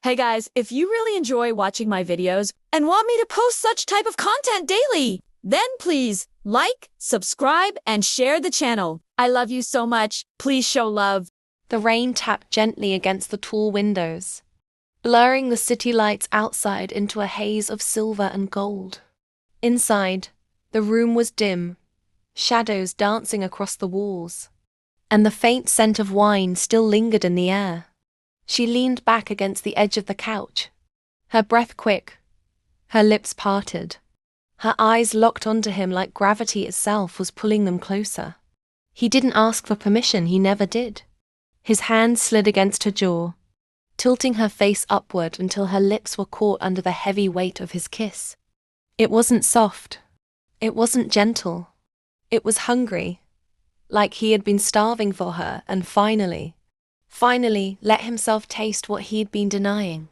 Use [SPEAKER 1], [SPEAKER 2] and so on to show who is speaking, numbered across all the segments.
[SPEAKER 1] Hey guys, if you really enjoy watching my videos and want me to post such type of content daily, then please like, subscribe, and share the channel. I love you so much. Please show love.
[SPEAKER 2] The rain tapped gently against the tall windows, blurring the city lights outside into a haze of silver and gold. Inside, the room was dim, shadows dancing across the walls, and the faint scent of wine still lingered in the air. She leaned back against the edge of the couch, her breath quick, her lips parted. Her eyes locked onto him like gravity itself was pulling them closer. He didn't ask for permission, he never did. His hand slid against her jaw, tilting her face upward until her lips were caught under the heavy weight of his kiss. It wasn't soft. It wasn't gentle. It was hungry, like he had been starving for her and finally let himself taste what he'd been denying.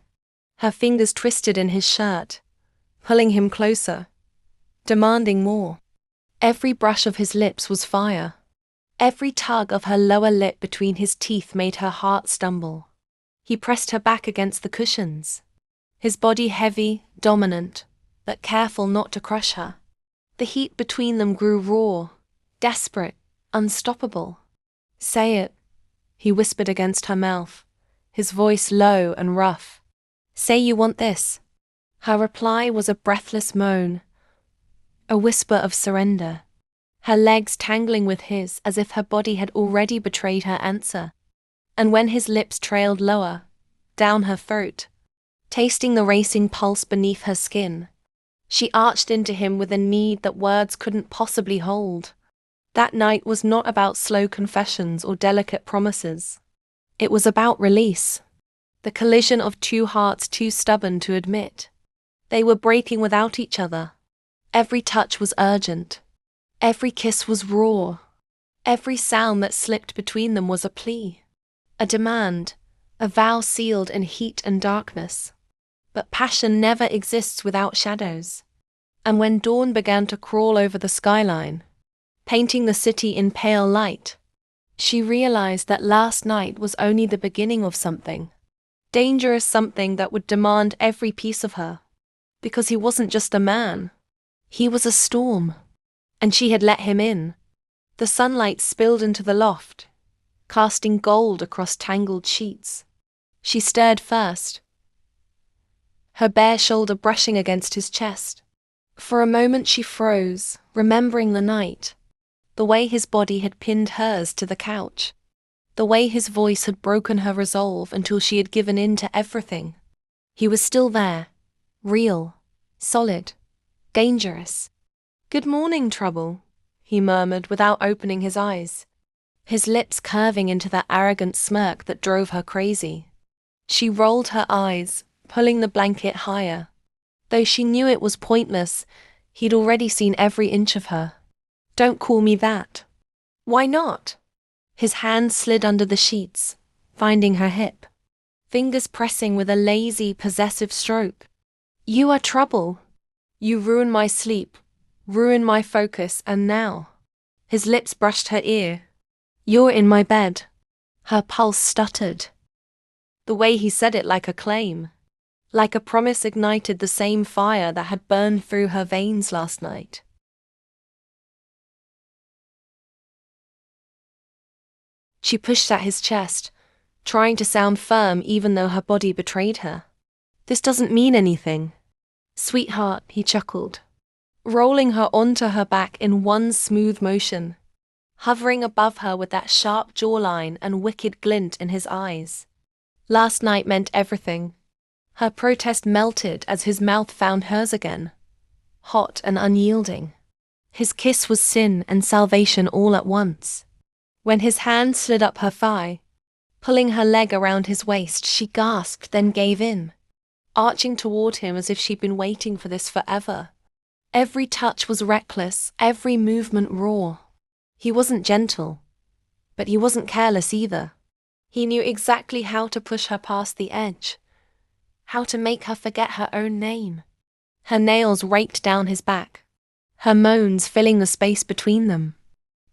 [SPEAKER 2] Her fingers twisted in his shirt, pulling him closer, demanding more. Every brush of his lips was fire. Every tug of her lower lip between his teeth made her heart stumble. He pressed her back against the cushions, his body heavy, dominant, but careful not to crush her. The heat between them grew raw, desperate, unstoppable. "Say it," he whispered against her mouth, his voice low and rough. "Say you want this." Her reply was a breathless moan, a whisper of surrender, her legs tangling with his as if her body had already betrayed her answer. And when his lips trailed lower, down her throat, tasting the racing pulse beneath her skin, she arched into him with a need that words couldn't possibly hold. That night was not about slow confessions or delicate promises. It was about release, the collision of two hearts too stubborn to admit. They were breaking without each other. Every touch was urgent. Every kiss was raw. Every sound that slipped between them was a plea, a demand, a vow sealed in heat and darkness. But passion never exists without shadows. And when dawn began to crawl over the skyline, painting the city in pale light, she realized that last night was only the beginning of something. Dangerous something that would demand every piece of her. Because he wasn't just a man. He was a storm. And she had let him in. The sunlight spilled into the loft, casting gold across tangled sheets. She stirred first, her bare shoulder brushing against his chest. For a moment she froze, remembering the night, the way his body had pinned hers to the couch, the way his voice had broken her resolve until she had given in to everything. He was still there, real, solid, dangerous. "Good morning, Trouble," he murmured without opening his eyes, his lips curving into that arrogant smirk that drove her crazy. She rolled her eyes, pulling the blanket higher. Though she knew it was pointless, he'd already seen every inch of her. "Don't call me that." "Why not?" His hand slid under the sheets, finding her hip, fingers pressing with a lazy, possessive stroke. "You are trouble. You ruin my sleep, ruin my focus, and now..." His lips brushed her ear. "You're in my bed." Her pulse stuttered. The way he said it like a claim, like a promise ignited the same fire that had burned through her veins last night. She pushed at his chest, trying to sound firm even though her body betrayed her. "This doesn't mean anything." "Sweetheart," he chuckled, rolling her onto her back in one smooth motion, hovering above her with that sharp jawline and wicked glint in his eyes. Last night meant everything. Her protest melted as his mouth found hers again, hot and unyielding. His kiss was sin and salvation all at once. When his hand slid up her thigh, pulling her leg around his waist, she gasped, then gave in, arching toward him as if she'd been waiting for this forever. Every touch was reckless, every movement raw. He wasn't gentle, but he wasn't careless either. He knew exactly how to push her past the edge, how to make her forget her own name. Her nails raked down his back, her moans filling the space between them,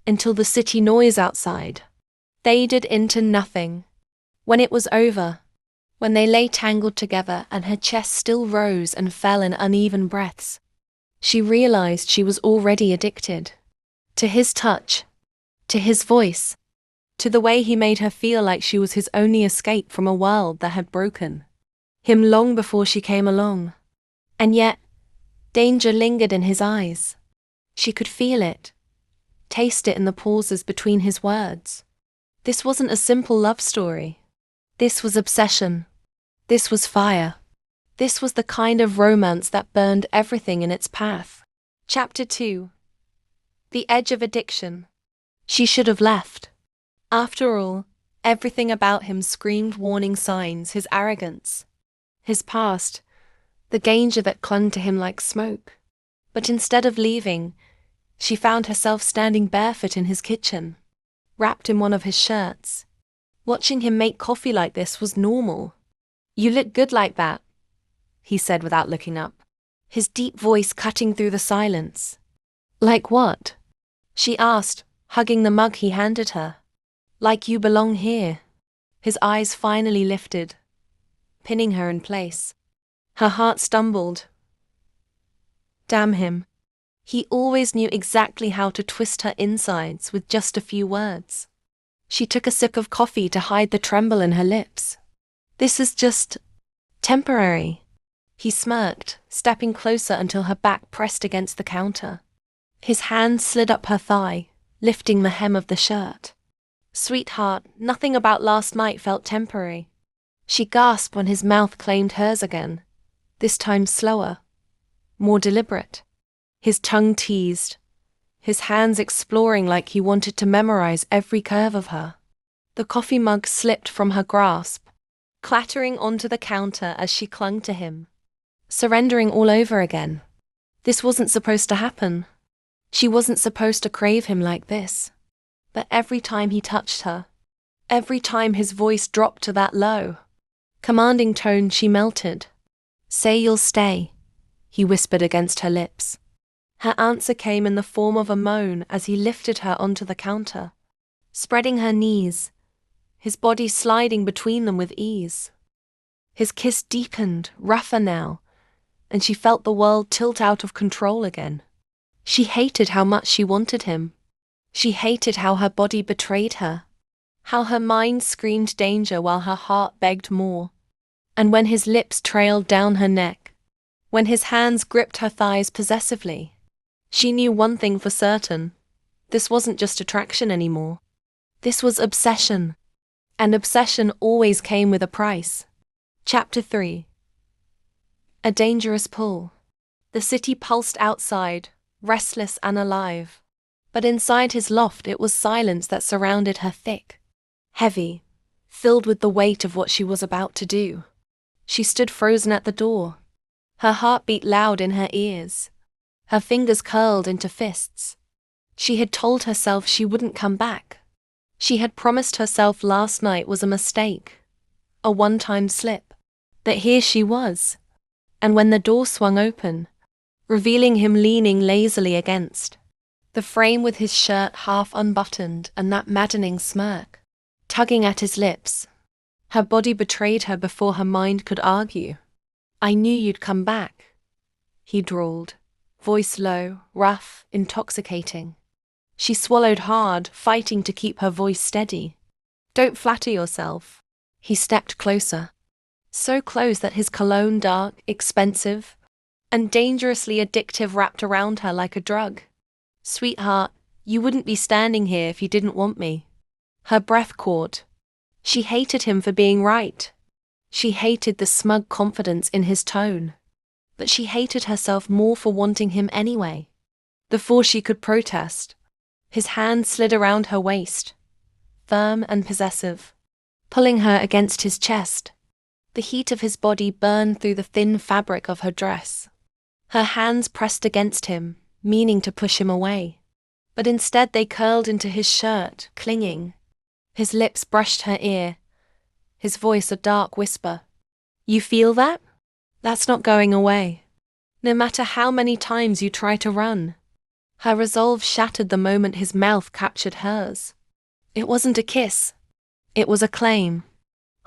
[SPEAKER 2] until the city noise outside faded into nothing. When it was over, When they lay tangled together and her chest still rose and fell in uneven breaths, she realized she was already addicted. To his touch, to his voice, to the way he made her feel like she was his only escape from a world that had broken him long before she came along. And yet, danger lingered in his eyes. She could feel it, taste it in the pauses between his words. This wasn't a simple love story. This was obsession. This was fire. This was the kind of romance that burned everything in its path. Chapter 2. The Edge of Addiction. She should have left. After all, everything about him screamed warning signs: his arrogance, his past, the danger that clung to him like smoke. But instead of leaving, she found herself standing barefoot in his kitchen, wrapped in one of his shirts. Watching him make coffee like this was normal. "You look good like that," he said without looking up, his deep voice cutting through the silence. "Like what?" she asked, hugging the mug he handed her. "Like you belong here." His eyes finally lifted, pinning her in place. Her heart stumbled. Damn him. He always knew exactly how to twist her insides with just a few words. She took a sip of coffee to hide the tremble in her lips. "This is just temporary," he smirked, stepping closer until her back pressed against the counter. His hand slid up her thigh, lifting the hem of the shirt. "Sweetheart, nothing about last night felt temporary." She gasped when his mouth claimed hers again, this time slower, more deliberate. His tongue teased, his hands exploring like he wanted to memorize every curve of her. The coffee mug slipped from her grasp, clattering onto the counter as she clung to him, surrendering all over again. This wasn't supposed to happen. She wasn't supposed to crave him like this. But every time he touched her, every time his voice dropped to that low, commanding tone, she melted. "Say you'll stay," he whispered against her lips. Her answer came in the form of a moan as he lifted her onto the counter, spreading her knees, his body sliding between them with ease. His kiss deepened, rougher now, and she felt the world tilt out of control again. She hated how much she wanted him. She hated how her body betrayed her, how her mind screamed danger while her heart begged more. And when his lips trailed down her neck, when his hands gripped her thighs possessively, she knew one thing for certain: this wasn't just attraction anymore. This was obsession, and obsession always came with a price. Chapter 3. A dangerous pull. The city pulsed outside, restless and alive. But inside his loft it was silence that surrounded her thick, heavy, filled with the weight of what she was about to do. She stood frozen at the door, her heartbeat loud in her ears, her fingers curled into fists. She had told herself she wouldn't come back. She had promised herself last night was a mistake, a one-time slip. That here she was. And when the door swung open, revealing him leaning lazily against the frame with his shirt half unbuttoned and that maddening smirk tugging at his lips, her body betrayed her before her mind could argue. "I knew you'd come back," he drawled, voice low, rough, intoxicating. She swallowed hard, fighting to keep her voice steady. "Don't flatter yourself." He stepped closer, so close that his cologne, dark, expensive, and dangerously addictive, wrapped around her like a drug. "Sweetheart, you wouldn't be standing here if you didn't want me." Her breath caught. She hated him for being right. She hated the smug confidence in his tone. But she hated herself more for wanting him anyway. Before she could protest, his hand slid around her waist, firm and possessive, pulling her against his chest. The heat of his body burned through the thin fabric of her dress. Her hands pressed against him, meaning to push him away. But instead they curled into his shirt, clinging. His lips brushed her ear, his voice a dark whisper. "You feel that? That's not going away. No matter how many times you try to run." Her resolve shattered the moment his mouth captured hers. It wasn't a kiss. It was a claim.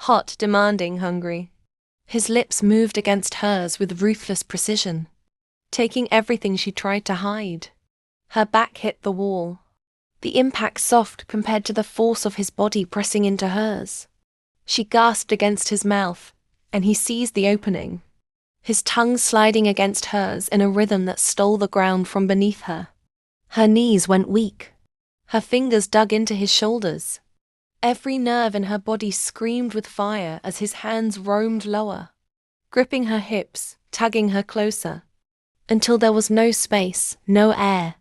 [SPEAKER 2] Hot, demanding, hungry. His lips moved against hers with ruthless precision, taking everything she tried to hide. Her back hit the wall, the impact soft compared to the force of his body pressing into hers. She gasped against his mouth, and he seized the opening, his tongue sliding against hers in a rhythm that stole the ground from beneath her. Her knees went weak. Her fingers dug into his shoulders. Every nerve in her body screamed with fire as his hands roamed lower, gripping her hips, tugging her closer, until there was no space, no air,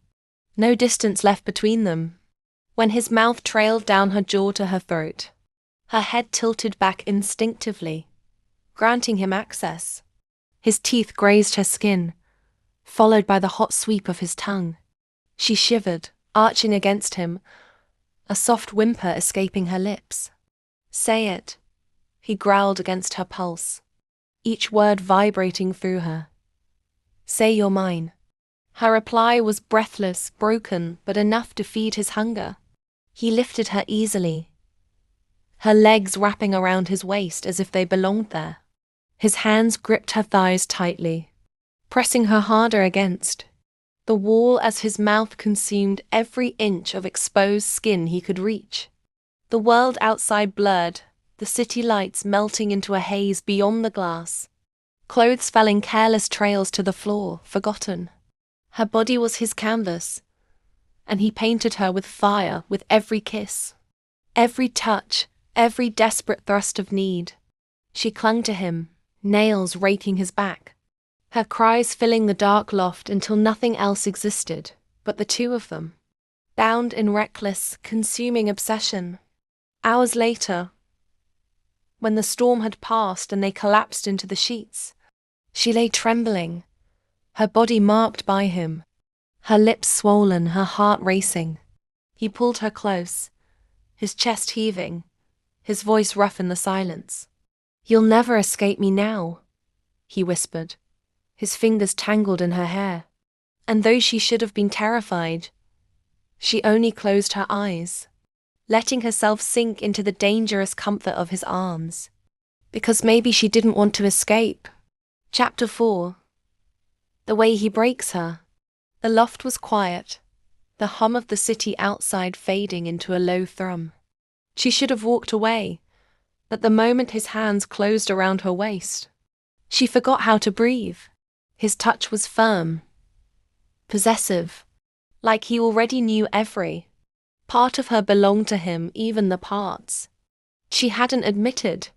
[SPEAKER 2] no distance left between them. When his mouth trailed down her jaw to her throat, her head tilted back instinctively, granting him access. His teeth grazed her skin, followed by the hot sweep of his tongue. She shivered, arching against him, a soft whimper escaping her lips. "Say it," he growled against her pulse, each word vibrating through her. "Say you're mine." Her reply was breathless, broken, but enough to feed his hunger. He lifted her easily, her legs wrapping around his waist as if they belonged there. His hands gripped her thighs tightly, pressing her harder against the wall as his mouth consumed every inch of exposed skin he could reach. The world outside blurred, the city lights melting into a haze beyond the glass. Clothes fell in careless trails to the floor, forgotten. Her body was his canvas, and he painted her with fire with every kiss, every touch, every desperate thrust of need. She clung to him, nails raking his back, her cries filling the dark loft until nothing else existed but the two of them, bound in reckless, consuming obsession. Hours later, when the storm had passed and they collapsed into the sheets, she lay trembling, her body marked by him, her lips swollen, her heart racing. He pulled her close, his chest heaving, his voice rough in the silence. "You'll never escape me now," he whispered, his fingers tangled in her hair. And though she should have been terrified, she only closed her eyes, letting herself sink into the dangerous comfort of his arms. Because maybe she didn't want to escape. Chapter 4. The way he breaks her. The loft was quiet, the hum of the city outside fading into a low thrum. She should have walked away, but the moment his hands closed around her waist, she forgot how to breathe. His touch was firm, possessive, like he already knew every part of her belonged to him, even the parts she hadn't admitted.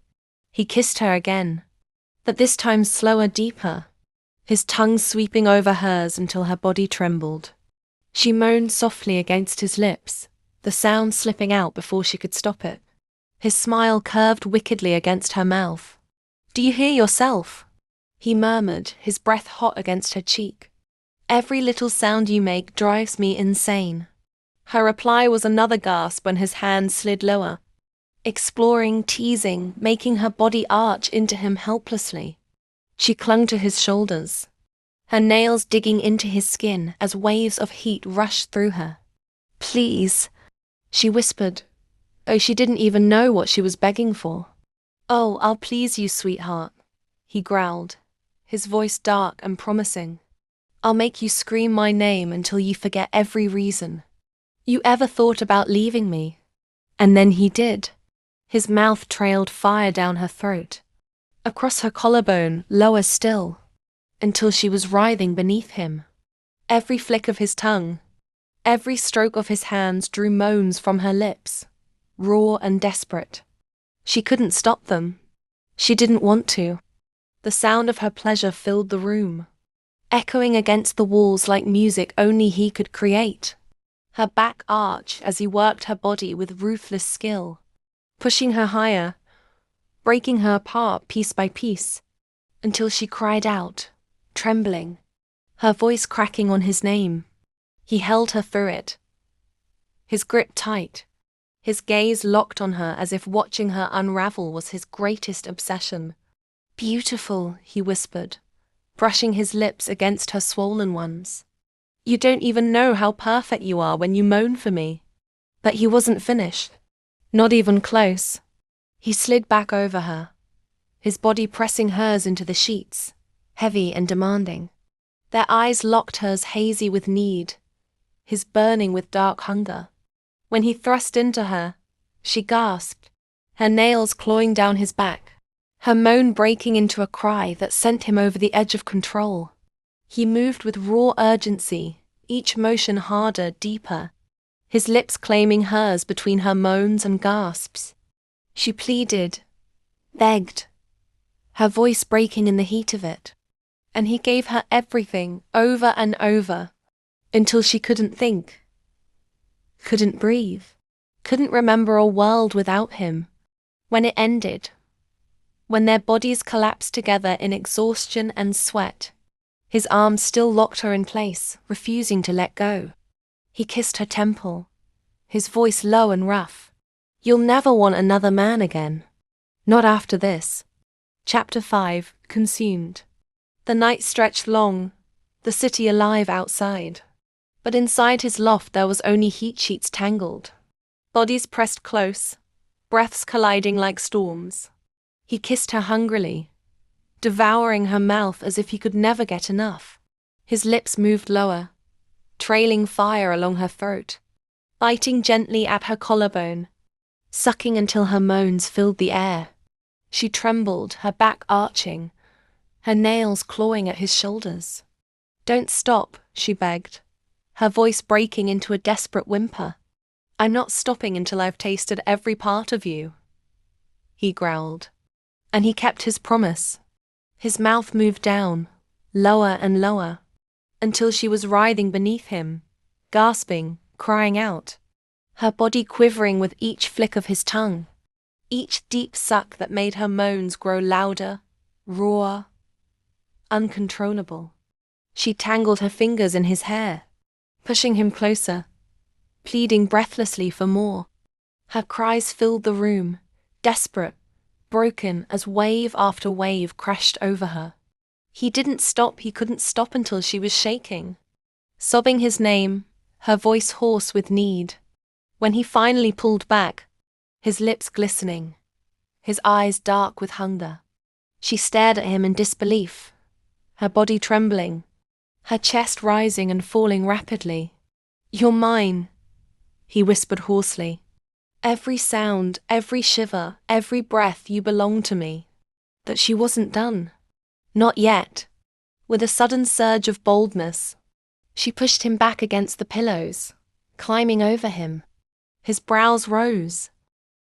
[SPEAKER 2] He kissed her again, but this time slower, deeper, his tongue sweeping over hers until her body trembled. She moaned softly against his lips, the sound slipping out before she could stop it. His smile curved wickedly against her mouth. "Do you hear yourself?" he murmured, his breath hot against her cheek. "Every little sound you make drives me insane." Her reply was another gasp when his hand slid lower, exploring, teasing, making her body arch into him helplessly. She clung to his shoulders, her nails digging into his skin as waves of heat rushed through her. "Please," she whispered, though she didn't even know what she was begging for. "Oh, I'll please you, sweetheart," he growled, his voice dark and promising. "I'll make you scream my name until you forget every reason you ever thought about leaving me." And then he did. His mouth trailed fire down her throat, across her collarbone, lower still, until she was writhing beneath him. Every flick of his tongue, every stroke of his hands drew moans from her lips, raw and desperate. She couldn't stop them. She didn't want to. The sound of her pleasure filled the room, echoing against the walls like music only he could create. Her back arched as he worked her body with ruthless skill, pushing her higher, breaking her apart piece by piece, until she cried out, trembling, her voice cracking on his name. He held her through it, his grip tight, his gaze locked on her as if watching her unravel was his greatest obsession. "Beautiful," he whispered, brushing his lips against her swollen ones. "You don't even know how perfect you are when you moan for me." But he wasn't finished. Not even close. He slid back over her, his body pressing hers into the sheets, heavy and demanding. Their eyes locked, hers hazy with need, his burning with dark hunger. When he thrust into her, she gasped, her nails clawing down his back, her moan breaking into a cry that sent him over the edge of control. He moved with raw urgency, each motion harder, deeper, his lips claiming hers between her moans and gasps. She pleaded, begged, her voice breaking in the heat of it, and he gave her everything over and over, until she couldn't think, couldn't breathe, couldn't remember a world without him. When it ended, when their bodies collapsed together in exhaustion and sweat, his arms still locked her in place, refusing to let go. He kissed her temple, his voice low and rough. You'll never want another man again. Not after this. Chapter 5, Consumed. The night stretched long, the city alive outside. But inside his loft there was only heat sheets tangled. Bodies pressed close, breaths colliding like storms. He kissed her hungrily, devouring her mouth as if he could never get enough. His lips moved lower, trailing fire along her throat, biting gently at her collarbone, sucking until her moans filled the air. She trembled, her back arching, her nails clawing at his shoulders. Don't stop, she begged, her voice breaking into a desperate whimper. I'm not stopping until I've tasted every part of you, he growled. And he kept his promise. His mouth moved down, lower and lower, until she was writhing beneath him, gasping, crying out, her body quivering with each flick of his tongue, each deep suck that made her moans grow louder, raw, uncontrollable. She tangled her fingers in his hair, pushing him closer, pleading breathlessly for more. Her cries filled the room, desperate, broken as wave after wave crashed over her. He didn't stop, he couldn't stop until she was shaking, sobbing his name, her voice hoarse with need. When he finally pulled back, his lips glistening, his eyes dark with hunger, she stared at him in disbelief, her body trembling, her chest rising and falling rapidly. You're mine, he whispered hoarsely. Every sound, every shiver, every breath, you belong to me. But she wasn't done. Not yet. With a sudden surge of boldness, she pushed him back against the pillows, climbing over him. His brows rose,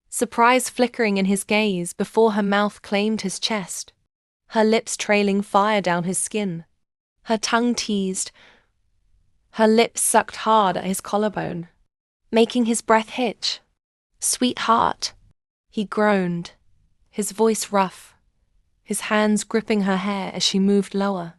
[SPEAKER 2] surprise flickering in his gaze before her mouth claimed his chest, her lips trailing fire down his skin. Her tongue teased, her lips sucked hard at his collarbone, making his breath hitch. Sweetheart, he groaned, his voice rough, his hands gripping her hair as she moved lower.